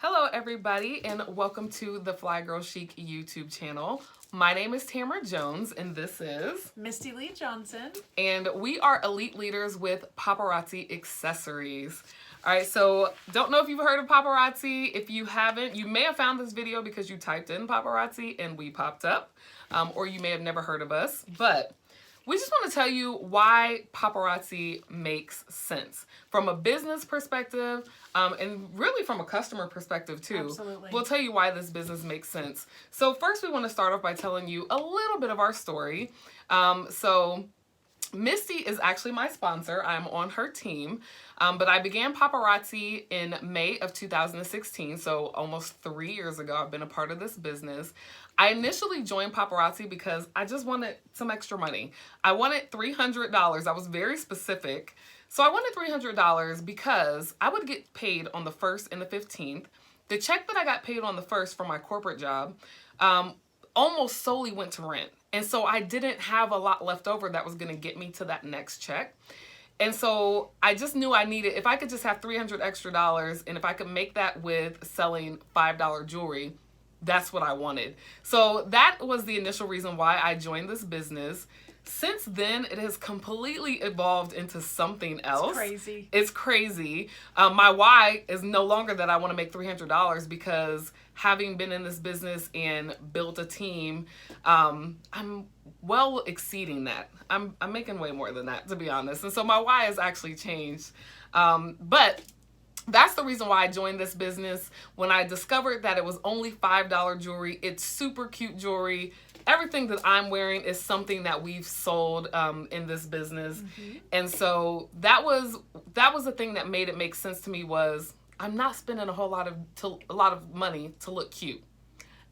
Hello, everybody, and welcome to the Fly Girl Chic YouTube channel. My name is Tamara Jones, and this is Misty Lee Johnson. And we are elite leaders with Paparazzi Accessories. All right, so don't know if you've heard of Paparazzi. If you haven't, you may have found this video because you typed in Paparazzi and we popped up, or you may have never heard of us, but we just want to tell you why Paparazzi makes sense from a business perspective, and really from a customer perspective too. Absolutely. We'll tell you why this business makes sense. So first we want to start off by telling you a little bit of our story. So Misty is actually my sponsor. I'm on her team, but I began Paparazzi in May of 2016, so almost 3 years ago. I've been a part of this business. I initially joined Paparazzi because I just wanted some extra money. I wanted $300. I was very specific. So I wanted $300 because I would get paid on the 1st and the 15th. The check that I got paid on the 1st for my corporate job almost solely went to rent. And so I didn't have a lot left over that was going to get me to that next check. And so I just knew I needed, if I could just have $300 extra, and if I could make that with selling $5 jewelry, that's what I wanted. So that was the initial reason why I joined this business. Since then, it has completely evolved into something else. It's crazy. It's crazy. My why is no longer that I want to make $300 because having been in this business and built a team, I'm well exceeding that. I'm making way more than that, to be honest. And so my why has actually changed. But that's the reason why I joined this business. When I discovered that it was only $5 jewelry, it's super cute jewelry. Everything that I'm wearing is something that we've sold in this business. Mm-hmm. And so that was the thing that made it make sense to me was I'm not spending a lot of money to look cute.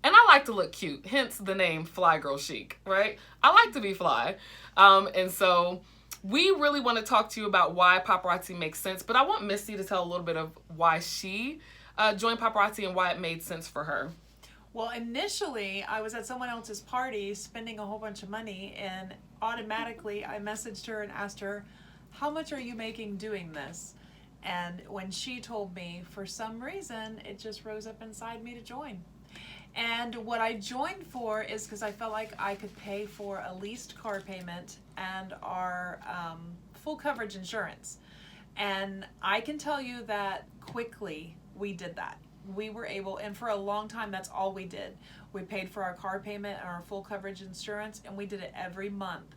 And I like to look cute, hence the name Fly Girl Chic, right? I like to be fly. And so we really want to talk to you about why Paparazzi makes sense, but I want Misty to tell a little bit of why she joined Paparazzi and why it made sense for her. Well, initially, I was at someone else's party spending a whole bunch of money, and automatically I messaged her and asked her, how much are you making doing this? And when she told me, for some reason, it just rose up inside me to join. And what I joined for is because I felt like I could pay for a leased car payment and our full coverage insurance. And I can tell you that quickly we did that. We were able, and for a long time, that's all we did. We paid for our car payment and our full coverage insurance, and we did it every month.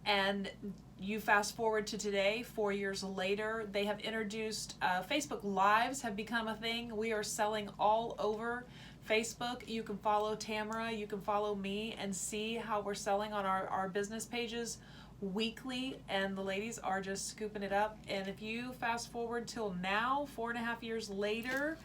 And you fast forward to today, 4 years later, they have introduced Facebook Lives have become a thing. We are selling all over Facebook. You can follow Tamara, you can follow me and see how we're selling on our business pages weekly, and the ladies are just scooping it up. And if you fast forward till now, 4.5 years later,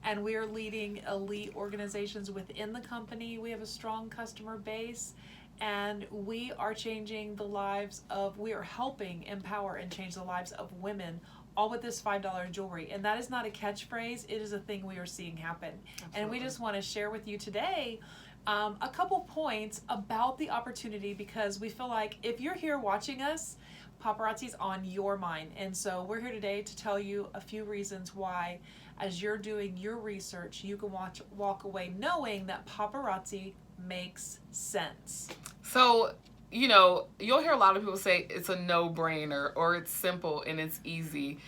and we are leading elite organizations within the company, we have a strong customer base, and we are changing the lives of, we are helping empower and change the lives of women, all with this $5 jewelry. And that is not a catchphrase, it is a thing we are seeing happen. Absolutely. And we just want to share with you today a couple points about the opportunity, because we feel like if you're here watching us, Paparazzi's on your mind. And so we're here today to tell you a few reasons why, as you're doing your research, you can walk away knowing that Paparazzi makes sense. So, you know, you'll hear a lot of people say it's a no-brainer or it's simple and it's easy.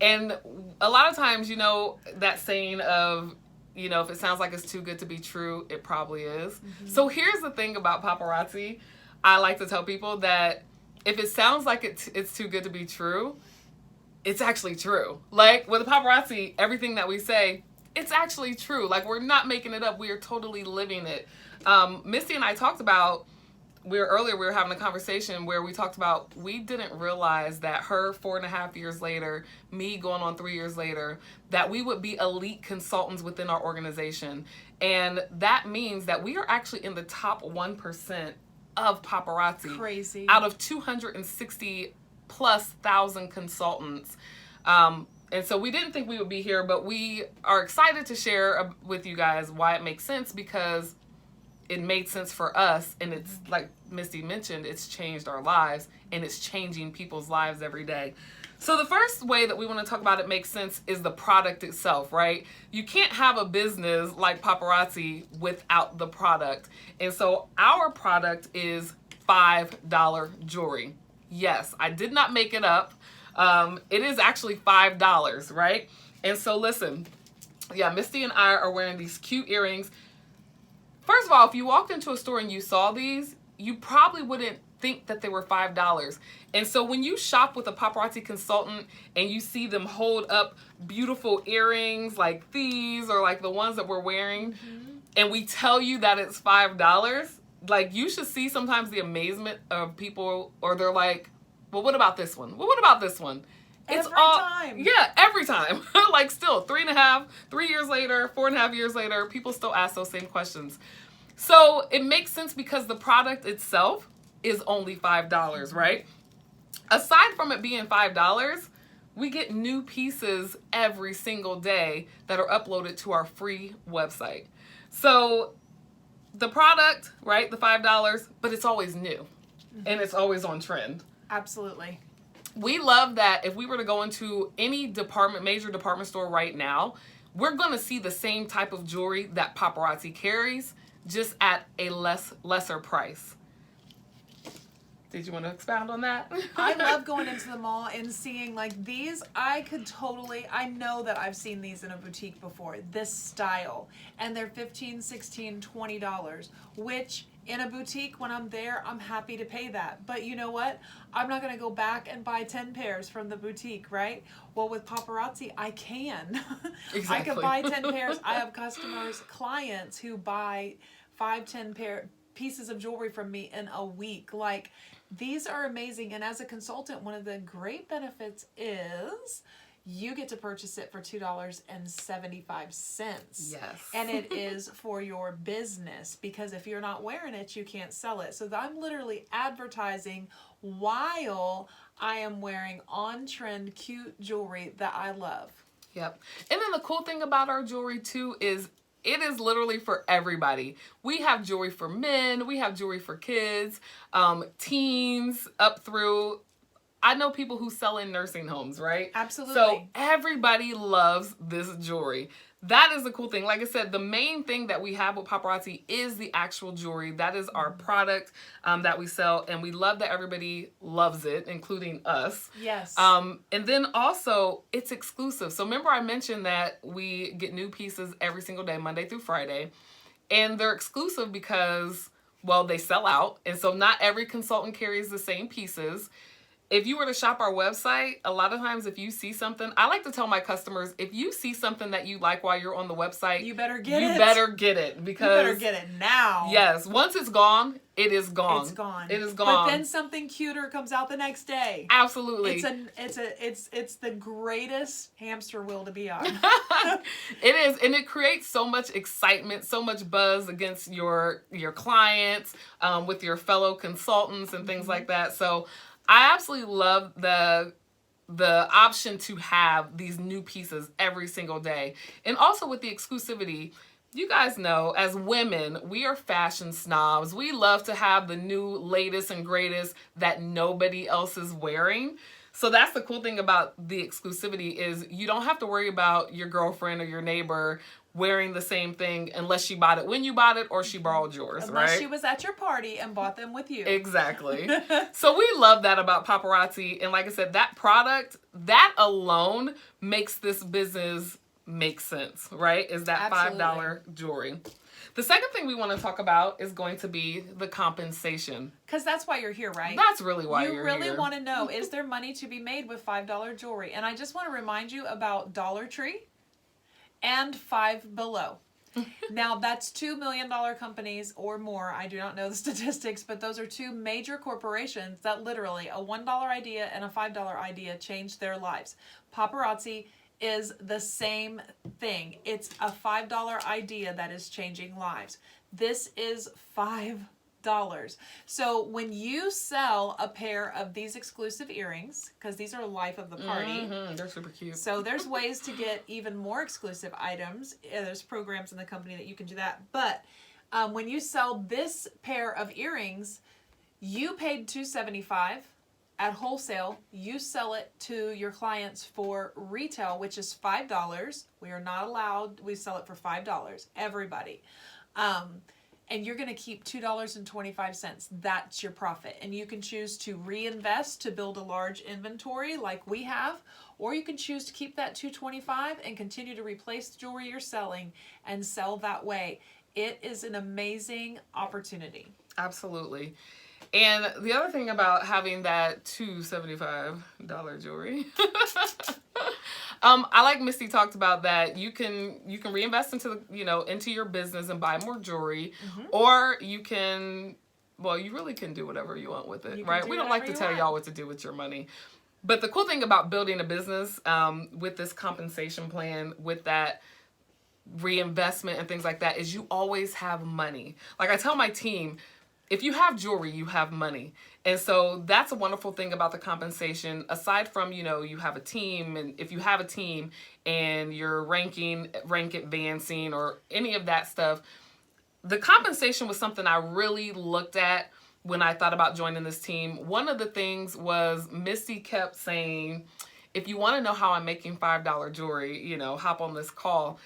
And a lot of times, you know, that saying of, you know, if it sounds like it's too good to be true, it probably is. Mm-hmm. So here's the thing about Paparazzi. I like to tell people that if it sounds like it's too good to be true, it's actually true. Like with Paparazzi, everything that we say, it's actually true. Like we're not making it up. We are totally living it. Misty and I talked about, we were having a conversation where we talked about, we didn't realize that her 4.5 years later, me going on 3 years later, that we would be elite consultants within our organization. And that means that we are actually in the top 1% of Paparazzi. Crazy. Out of 260 plus thousand consultants. And so we didn't think we would be here, but we are excited to share with you guys why it makes sense, because it made sense for us, and it's like Misty mentioned, it's changed our lives, and it's changing people's lives every day. So the first way that we want to talk about it makes sense is the product itself, right? You can't have a business like Paparazzi without the product. And so our product is $5 jewelry. Yes, I did not make it up. It is actually $5, right? And so listen, yeah, Misty and I are wearing these cute earrings. First of all, if you walked into a store and you saw these, you probably wouldn't think that they were $5. And so when you shop with a Paparazzi Consultant and you see them hold up beautiful earrings like these or like the ones that we're wearing, and we tell you that it's $5, like you should see sometimes the amazement of people, or they're like, well, what about this one? Well, what about this one? Every time. Yeah, every time. Like still 3 years later, 4.5 years later, people still ask those same questions. So it makes sense because the product itself is only $5, right? Aside from it being $5, we get new pieces every single day that are uploaded to our free website. So the product, right, the $5, but it's always new and it's always on trend. Absolutely. We love that if we were to go into any major department store right now, we're going to see the same type of jewelry that Paparazzi carries, just at a lesser price. Did you want to expound on that? I love going into the mall and seeing like these. I know that I've seen these in a boutique before, this style, and they're $15, $16, $20, which in a boutique, when I'm there, I'm happy to pay that. But you know what? I'm not going to go back and buy 10 pairs from the boutique, right? Well, with Paparazzi, I can. Exactly. I can buy 10 pairs. I have clients who buy 5, 10 pieces of jewelry from me in a week. Like, these are amazing. And as a consultant, one of the great benefits is you get to purchase it for $2.75. Yes. And it is for your business, because if you're not wearing it, you can't sell it. So I'm literally advertising while I am wearing on-trend, cute jewelry that I love. Yep. And then the cool thing about our jewelry too is it is literally for everybody. We have jewelry for men, we have jewelry for kids, teens, up through, I know people who sell in nursing homes, right? Absolutely. So everybody loves this jewelry. That is the cool thing. Like I said, the main thing that we have with Paparazzi is the actual jewelry. That is our product that we sell, and we love that everybody loves it, including us. Yes. And then also, it's exclusive. So remember I mentioned that we get new pieces every single day, Monday through Friday, and they're exclusive because, well, they sell out, and so not every consultant carries the same pieces. If you were to shop our website, a lot of times if you see something, I like to tell my customers, if you see something that you like while you're on the website, you better get it. You better get it, because you better get it now. Yes, once it's gone, it is gone. It's gone. It is gone. But then something cuter comes out the next day. Absolutely. It's the greatest hamster wheel to be on. It is, and it creates so much excitement, so much buzz against your clients, with your fellow consultants and things like that. So I absolutely love the option to have these new pieces every single day. And also with the exclusivity, you guys know, as women, we are fashion snobs. We love to have the new latest and greatest that nobody else is wearing. So that's the cool thing about the exclusivity, is you don't have to worry about your girlfriend or your neighbor wearing the same thing unless she bought it when you bought it or she borrowed yours, unless right? she was at your party and bought them with you. Exactly. So we love that about Paparazzi. And like I said, that product, that alone makes this business make sense, right? Is that $5 jewelry. The second thing we want to talk about is going to be the compensation. Because that's why you're here, right? That's really why you're here. You really want to know, is there money to be made with $5 jewelry? And I just want to remind you about Dollar Tree and Five Below. Now, that's $2 million companies or more. I do not know the statistics, but those are two major corporations that literally, a $1 idea and a $5 idea changed their lives. Paparazzi is the same thing. It's a $5 idea that is changing lives. This is $5. So when you sell a pair of these exclusive earrings, because these are life of the party. They're super cute. So there's ways to get even more exclusive items. There's programs in the company that you can do that. But when you sell this pair of earrings, you paid $275. at wholesale, you sell it to your clients for retail, which is $5. We are not allowed, we sell it for $5, everybody. And you're going to keep $2.25. That's your profit. And you can choose to reinvest to build a large inventory like we have, or you can choose to keep that $2.25 and continue to replace the jewelry you're selling and sell that way. It is an amazing opportunity. Absolutely. And the other thing about having that $275 jewelry, I like Misty talked about that you can reinvest into into your business and buy more jewelry, or you can, well, you really can do whatever you want with it, right? We don't like to tell y'all what to do with your money. But the cool thing about building a business with this compensation plan, with that reinvestment and things like that, is you always have money. Like I tell my team, if you have jewelry, you have money. And so that's a wonderful thing about the compensation. Aside from, you have a team, and if you have a team and you're rank advancing or any of that stuff, the compensation was something I really looked at when I thought about joining this team. One of the things was Misty kept saying, if you want to know how I'm making $5 jewelry, hop on this call.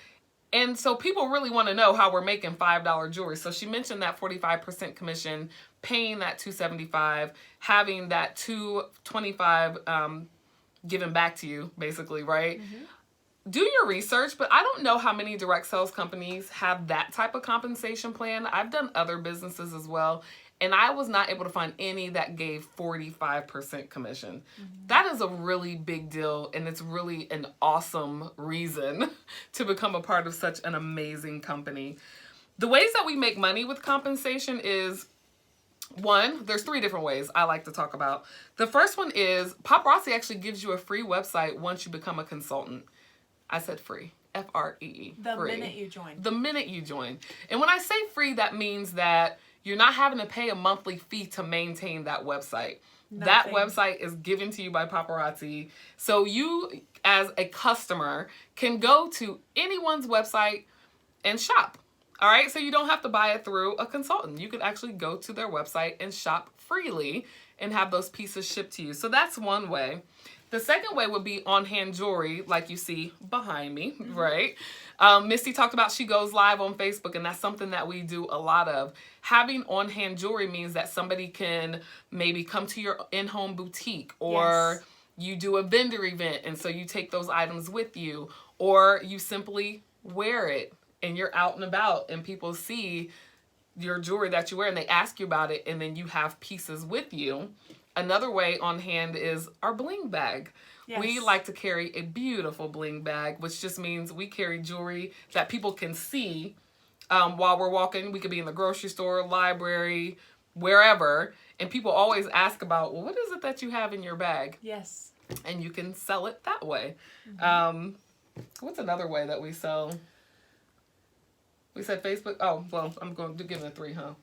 And so people really want to know how we're making $5 jewelry. So she mentioned that 45% commission, paying that $275, having that $225 given back to you, basically, right? Do your research, but I don't know how many direct sales companies have that type of compensation plan. I've done other businesses as well, and I was not able to find any that gave 45% commission. That is a really big deal, and it's really an awesome reason to become a part of such an amazing company. The ways that we make money with compensation is, one, there's 3 different ways I like to talk about. The first one is Paparazzi actually gives you a free website once you become a consultant. I said free. F-R-E-E. The free. minute you join. The minute you join. And when I say free, that means that you're not having to pay a monthly fee to maintain that website. That website is given to you by Paparazzi. So you, as a customer, can go to anyone's website and shop. All right? So you don't have to buy it through a consultant. You can actually go to their website and shop freely and have those pieces shipped to you. So that's one way. The second way would be on-hand jewelry, like you see behind me, right? Misty talked about she goes live on Facebook, and that's something that we do a lot of. Having on-hand jewelry means that somebody can maybe come to your in-home boutique, or you do a vendor event, and so you take those items with you, or you simply wear it, and you're out and about, and people see your jewelry that you wear, and they ask you about it, and then you have pieces with you. Another way on hand is our bling bag. We like to carry a beautiful bling bag, which just means we carry jewelry that people can see while we're walking. We could be in the grocery store, library, wherever. And people always ask about, well, what is it that you have in your bag? Yes. And you can sell it that way. What's another way that we sell? We said Facebook. Oh, well, I'm going to give it a 3, huh? All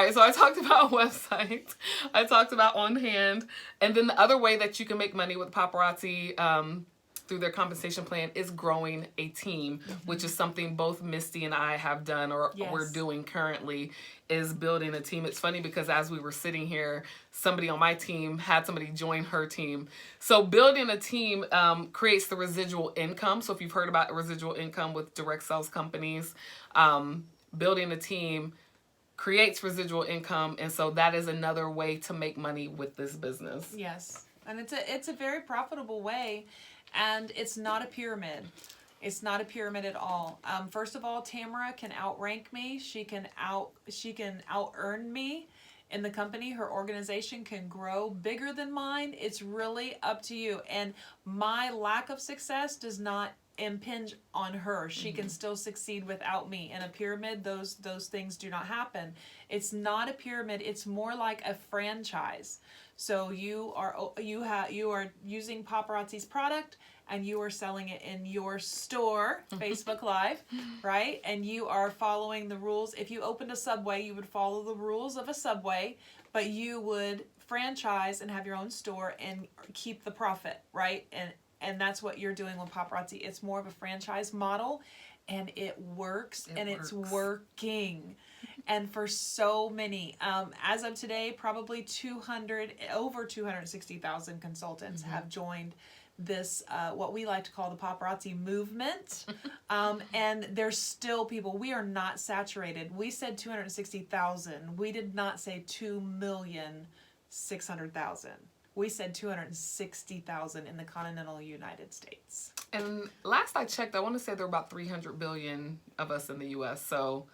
right, so I talked about websites. I talked about on hand. And then the other way that you can make money with Paparazzi through their compensation plan is growing a team, which is something both Misty and I have done, or we're doing currently, is building a team. It's funny because as we were sitting here, somebody on my team had somebody join her team. So building a team creates the residual income. So if you've heard about residual income with direct sales companies, building a team creates residual income, and so that is another way to make money with this business. Yes, and it's a very profitable way, and it's not a pyramid. It's not a pyramid at all. First of all, Tamara can outrank me. She can out earn me in the company. Her organization can grow bigger than mine. It's really up to you. And my lack of success does not impinge on her. She can still succeed without me. In a pyramid, those things do not happen. It's not a pyramid. It's more like a franchise. So you are using Paparazzi's product, and you are selling it in your store, Facebook Live, right? And you are following the rules. If you opened a Subway, you would follow the rules of a Subway, but you would franchise and have your own store and keep the profit, right? And that's what you're doing with Paparazzi. It's more of a franchise model, and it works, and it's works. working. And for so many, as of today, probably over 260,000 consultants have joined this, what we like to call the paparazzi movement. And there's still people. We are not saturated. We said 260,000. We did not say 2,600,000. We said 260,000 in the continental United States. And last I checked, I want to say there were about 300 billion of us in the U.S. So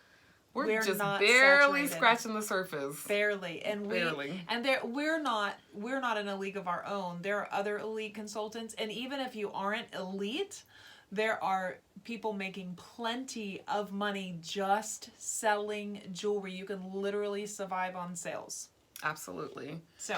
we're just not barely saturated. scratching the surface. Barely. And Barely. we're not in a league of our own. There are other elite consultants, and even if you aren't elite, there are people making plenty of money just selling jewelry. You can literally survive on sales. Absolutely. So,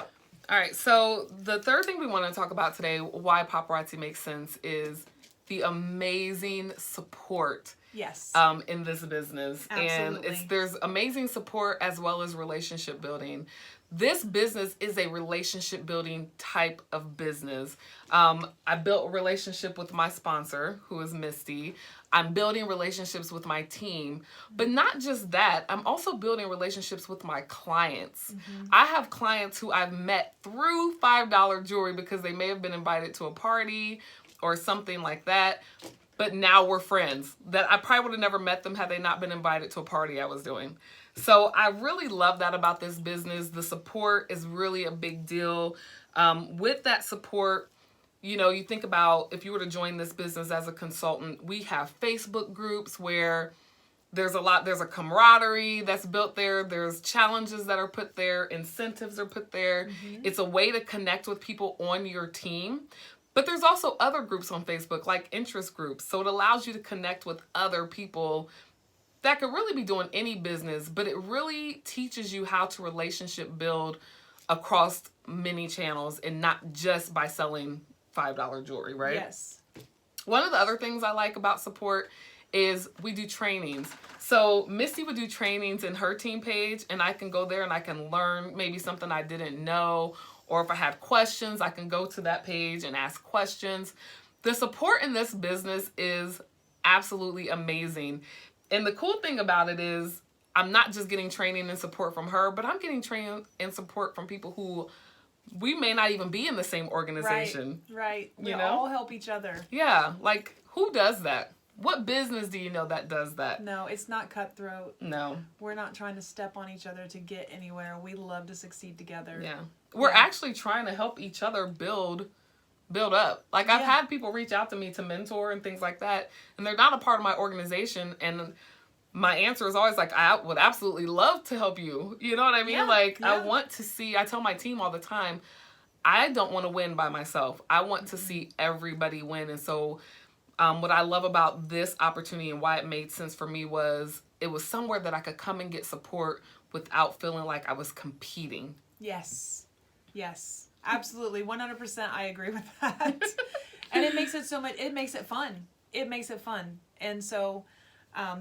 all right, so the third thing we want to talk about today, why paparazzi makes sense, is the amazing support yes. in this business. Absolutely. And there's amazing support as well as relationship building. This business is a relationship building type of business. I built a relationship with my sponsor, who is Misty. I'm building relationships with my team, but not just that, I'm also building relationships with my clients. I have clients who I've met through $5 jewelry because they may have been invited to a party or something like that, but now we're friends that I probably would have never met them had they not been invited to a party I was doing. So I really love that about this business. The support is really a big deal. With that support, you know, you think about if you were to join this business as a consultant, we have Facebook groups where there's a camaraderie that's built there. There's challenges that are put there. Incentives are put there. It's a way to connect with people on your team. But there's also other groups on Facebook, like interest groups. So it allows you to connect with other people that could really be doing any business, but it really teaches you how to relationship build across many channels and not just by selling $5 jewelry, right? Yes. One of the other things I like about support is we do trainings. So Misty would do trainings in her team page, and I can go there and I can learn maybe something I didn't know, or if I have questions, I can go to that page and ask questions. The support in this business is absolutely amazing. And the cool thing about it is I'm not just getting training and support from her, but I'm getting training and support from people who we may not even be in the same organization. Right. We You know? all help each other. Yeah, like who does that? What business do you know that does that? No, it's not cutthroat. No. We're not trying to step on each other to get anywhere. We love to succeed together. Yeah. We're actually trying to help each other build up. Like I've had people reach out to me to mentor and things like that, and they're not a part of my organization, and my answer is always like, I would absolutely love to help you. You know what I mean? I want to see, I tell my team all the time, I don't want to win by myself. I want to see everybody win. And so what I love about this opportunity and why it made sense for me was it was somewhere that I could come and get support without feeling like I was competing. Yes. Yes. Absolutely. 100% I agree with that. And it makes it so much, it makes it fun. It makes it fun. And so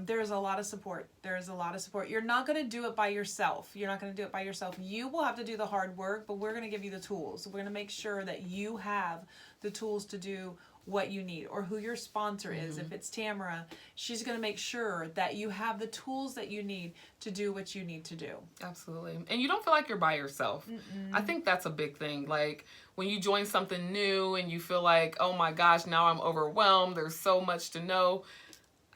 there's a lot of support. There's a lot of support. You're not going to do it by yourself. You're not going to do it by yourself. You will have to do the hard work, but we're going to give you the tools. We're going to make sure that you have the tools to do what you need, or who your sponsor is. If it's Tamara, she's going to make sure that you have the tools that you need to do what you need to do. Absolutely. And you don't feel like you're by yourself. I think that's a big thing. Like when you join something new and you feel like, oh my gosh, now I'm overwhelmed. There's so much to know.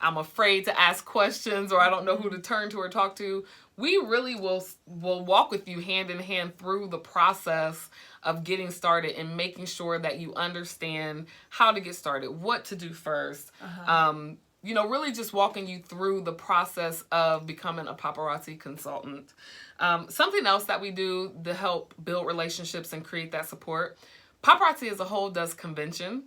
I'm afraid to ask questions, or I don't know who to turn to or talk to. We really will walk with you hand in hand through the process of getting started and making sure that you understand how to get started, what to do first. You know, really just walking you through the process of becoming a paparazzi consultant. Something else that we do to help build relationships and create that support, Paparazzi as a whole does convention.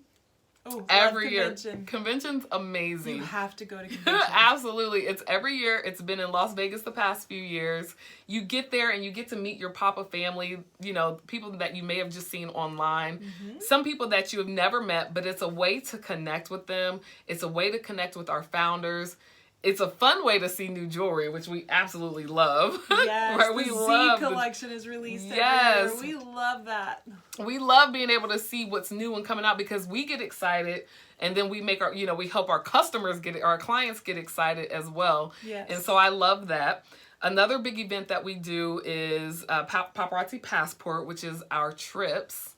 Oh, every convention. year. Convention's amazing. You have to go to convention. Absolutely. It's every year. It's been in Las Vegas the past few years. You get there and you get to meet your Papa family, you know, people that you may have just seen online. Some people that you have never met, but it's a way to connect with them. It's a way to connect with our founders. It's a fun way to see new jewelry, which we absolutely love. Yes, right? the We Z love collection is released Yes. every year. We love that. We love being able to see what's new and coming out because we get excited and then we make our, we help our customers get it, our clients get excited as well. Yes. And so I love that. Another big event that we do is Paparazzi Passport, which is our trips.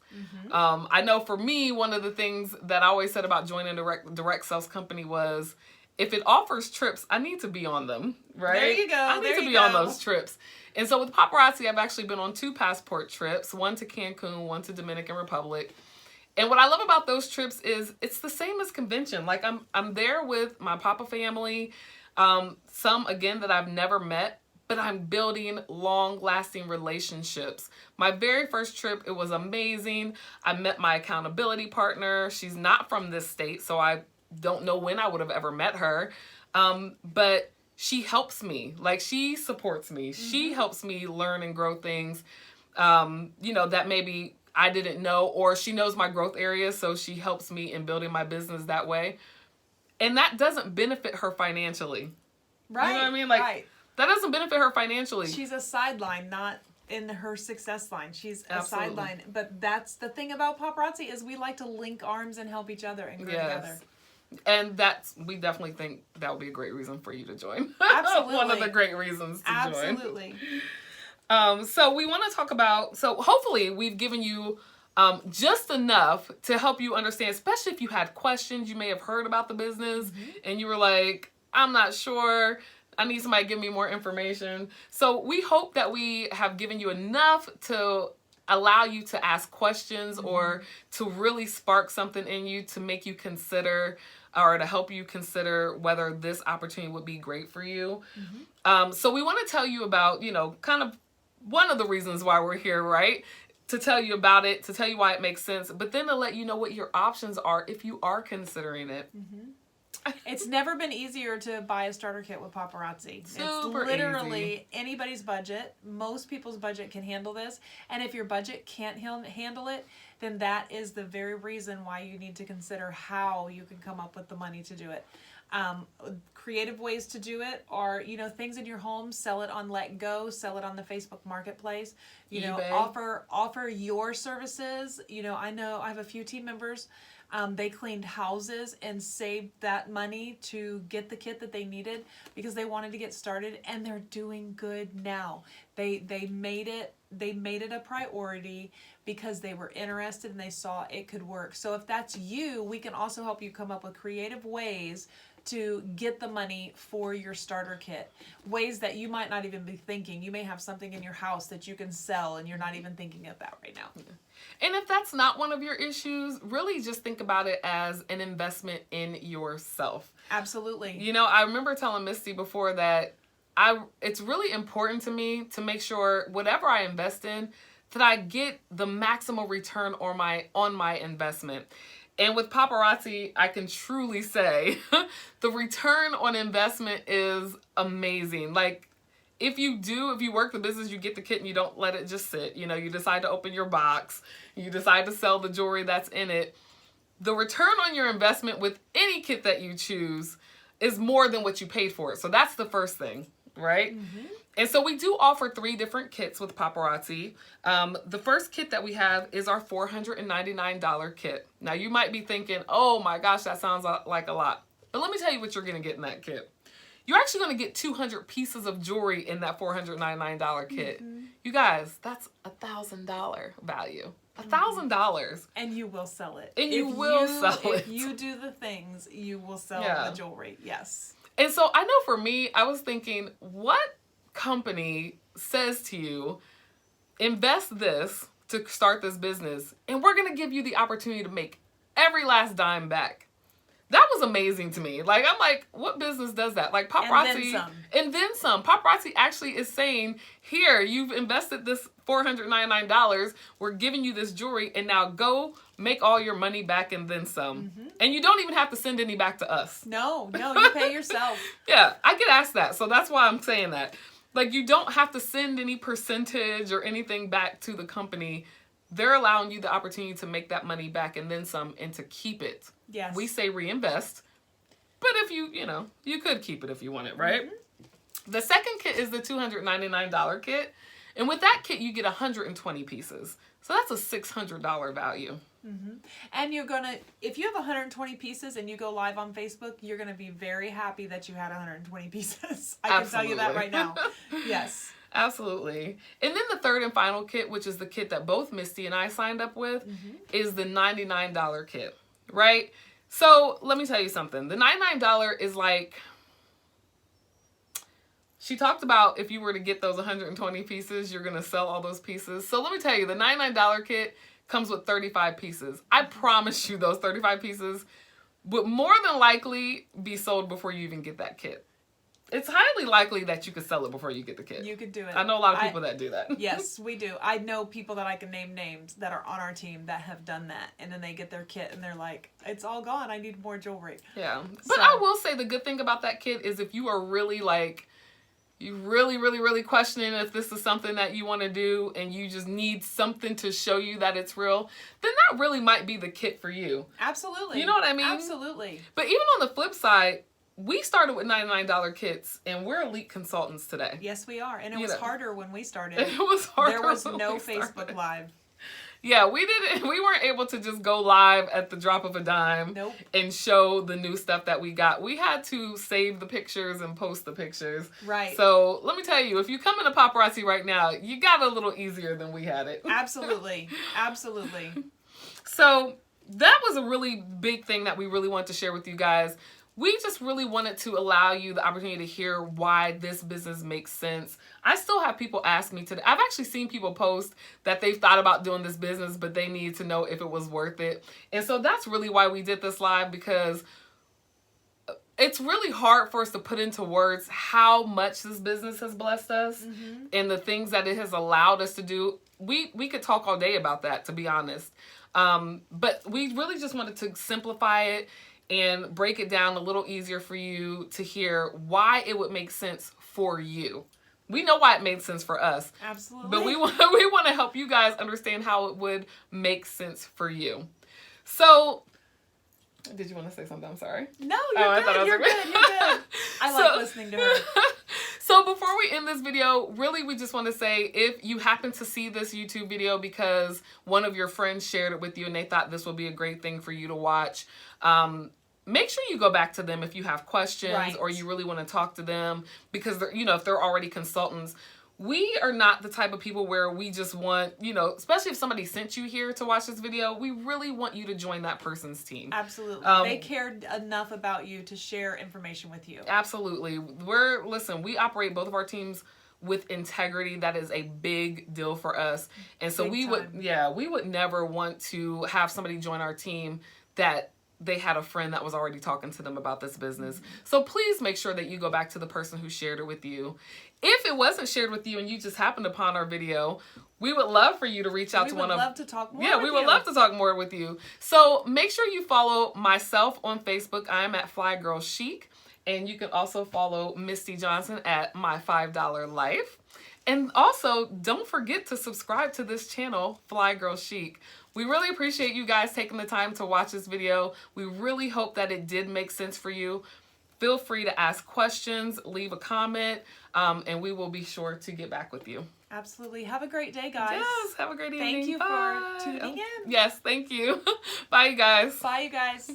I know for me, one of the things that I always said about joining a direct sales company was, if it offers trips, I need to be on them, right? There you go. I need to be on those trips. And so with Paparazzi, I've actually been on 2 passport trips, one to Cancun, one to Dominican Republic. And what I love about those trips is it's the same as convention. Like I'm there with my Papa family, some again that I've never met, but I'm building long-lasting relationships. My very first trip, it was amazing. I met my accountability partner. She's not from this state, so I don't know when I would have ever met her. But she helps me. Like, she supports me. She helps me learn and grow things, that maybe I didn't know, or she knows my growth areas, so she helps me in building my business that way. And that doesn't benefit her financially. Right. You know what I mean? Like, right. That doesn't benefit her financially. She's a sideline, not in her success line. She's a Absolutely. sideline. But that's the thing about Paparazzi, is we like to link arms and help each other and grow together. And we definitely think that would be a great reason for you to join. Absolutely. One of the great reasons to join. Absolutely. So we want to talk about, so hopefully we've given you just enough to help you understand, especially if you had questions, you may have heard about the business and you were like, I'm not sure, I need somebody to give me more information. So we hope that we have given you enough to allow you to ask questions or to really spark something in you to make you consider, or to help you consider whether this opportunity would be great for you. So we want to tell you about, kind of one of the reasons why we're here, right? To tell you about it, to tell you why it makes sense, but then to let you know what your options are if you are considering it. It's never been easier to buy a starter kit with Paparazzi. Super it's literally easy. Anybody's budget. Most people's budget can handle this. And if your budget can't handle it, then that is the very reason why you need to consider how you can come up with the money to do it. Creative ways to do it are, things in your home, sell it on Let Go, sell it on the Facebook Marketplace, eBay. offer your services. I know I have a few team members. They cleaned houses and saved that money to get the kit that they needed because they wanted to get started, and they're doing good now. They made it a priority because they were interested and they saw it could work. So if that's you, we can also help you come up with creative ways to get the money for your starter kit. Ways that you might not even be thinking. You may have something in your house that you can sell and you're not even thinking of that right now. And if that's not one of your issues, really just think about it as an investment in yourself. Absolutely. I remember telling Misty before that it's really important to me to make sure whatever I invest in, that I get the maximum return on my investment. And with Paparazzi, I can truly say the return on investment is amazing. Like, if you work the business, you get the kit and you don't let it just sit. You decide to open your box. You decide to sell the jewelry that's in it. The return on your investment with any kit that you choose is more than what you paid for it. So that's the first thing, right? And so we do offer 3 different kits with Paparazzi. The first kit that we have is our $499 kit. Now you might be thinking, oh my gosh, that sounds like a lot. But let me tell you what you're going to get in that kit. You're actually going to get 200 pieces of jewelry in that $499 kit. You guys, that's $1,000 value. $1,000. And you will sell it. And you will sell it. If you do the things, you will sell the jewelry. Yes. And so I know for me, I was thinking, what company says to you, invest this to start this business, and we're going to give you the opportunity to make every last dime back? That was amazing to me. Like, I'm like, what business does that? Like, Paparazzi. And then some. Paparazzi actually is saying, here, you've invested this $499. We're giving you this jewelry, and now go make all your money back and then some. And you don't even have to send any back to us. No, you pay yourself. Yeah, I get asked that. So that's why I'm saying that. Like, you don't have to send any percentage or anything back to the company. They're allowing you the opportunity to make that money back and then some, and to keep it. Yes. We say reinvest, but if you could keep it if you want it, right? The second kit is the $299 kit. And with that kit, you get 120 pieces. So that's a $600 value. And you're gonna, if you have 120 pieces and you go live on Facebook, you're gonna be very happy that you had 120 pieces. I can tell you that right now. Yes. Absolutely. And then the third and final kit, which is the kit that both Misty and I signed up with, is the $99 kit, right? So let me tell you something. The $99 is like, she talked about if you were to get those 120 pieces, you're going to sell all those pieces. So let me tell you, the $99 kit comes with 35 pieces. I promise you those 35 pieces would more than likely be sold before you even get that kit. It's highly likely that you could sell it before you get the kit. You could do it. I know a lot of people that do that. Yes, we do. I know people that I can name names that are on our team that have done that. And then they get their kit and they're like, it's all gone. I need more jewelry. Yeah. But I will say the good thing about that kit is if you are really like, you really questioning if this is something that you want to do and you just need something to show you that it's real, then that really might be the kit for you. Absolutely. You know what I mean? Absolutely. But even on the flip side, we started with $99 kits and we're elite consultants today. Yes, we are. And it was harder when we started. It was harder. There was no Facebook Live. Yeah, we weren't able to just go live at the drop of a dime and show the new stuff that we got. We had to save the pictures and post the pictures. Right. So let me tell you, if you come into Paparazzi right now, you got it a little easier than we had it. Absolutely. Absolutely. So that was a really big thing that we really wanted to share with you guys. We just really wanted to allow you the opportunity to hear why this business makes sense. I still have people ask me today. I've actually seen people post that they've thought about doing this business, but they need to know if it was worth it. And so that's really why we did this live, because it's really hard for us to put into words how much this business has blessed us and the things that it has allowed us to do. We could talk all day about that, to be honest. But we really just wanted to simplify it and break it down a little easier for you to hear why it would make sense for you. We know why it made sense for us. Absolutely. But we want to help you guys understand how it would make sense for you. So, did you want to say something? I'm sorry. No, you're good. You're good. You're good. I like listening to her. So before we end this video, really we just want to say, if you happen to see this YouTube video because one of your friends shared it with you and they thought this would be a great thing for you to watch, make sure you go back to them if you have questions or you really want to talk to them, because they're, if they're already consultants. We are not the type of people where we just want, especially if somebody sent you here to watch this video, we really want you to join that person's team. Absolutely. They cared enough about you to share information with you. Absolutely. We operate both of our teams with integrity. That is a big deal for us. And so we would never want to have somebody join our team that they had a friend that was already talking to them about this business. So please make sure that you go back to the person who shared it with you. If it wasn't shared with you and you just happened upon our video, we would love for you to reach out to one of... We would love to talk more we would love to talk more with you. So make sure you follow myself on Facebook. I am at Fly Girl Chic. And you can also follow Misty Johnson at My $5 Life. And also, don't forget to subscribe to this channel, Fly Girl Chic. We really appreciate you guys taking the time to watch this video. We really hope that it did make sense for you. Feel free to ask questions, leave a comment, and we will be sure to get back with you. Absolutely. Have a great day, guys. Yes, have a great evening. Thank you Bye. for tuning in. Yes, thank you. Bye, you guys. Bye, you guys.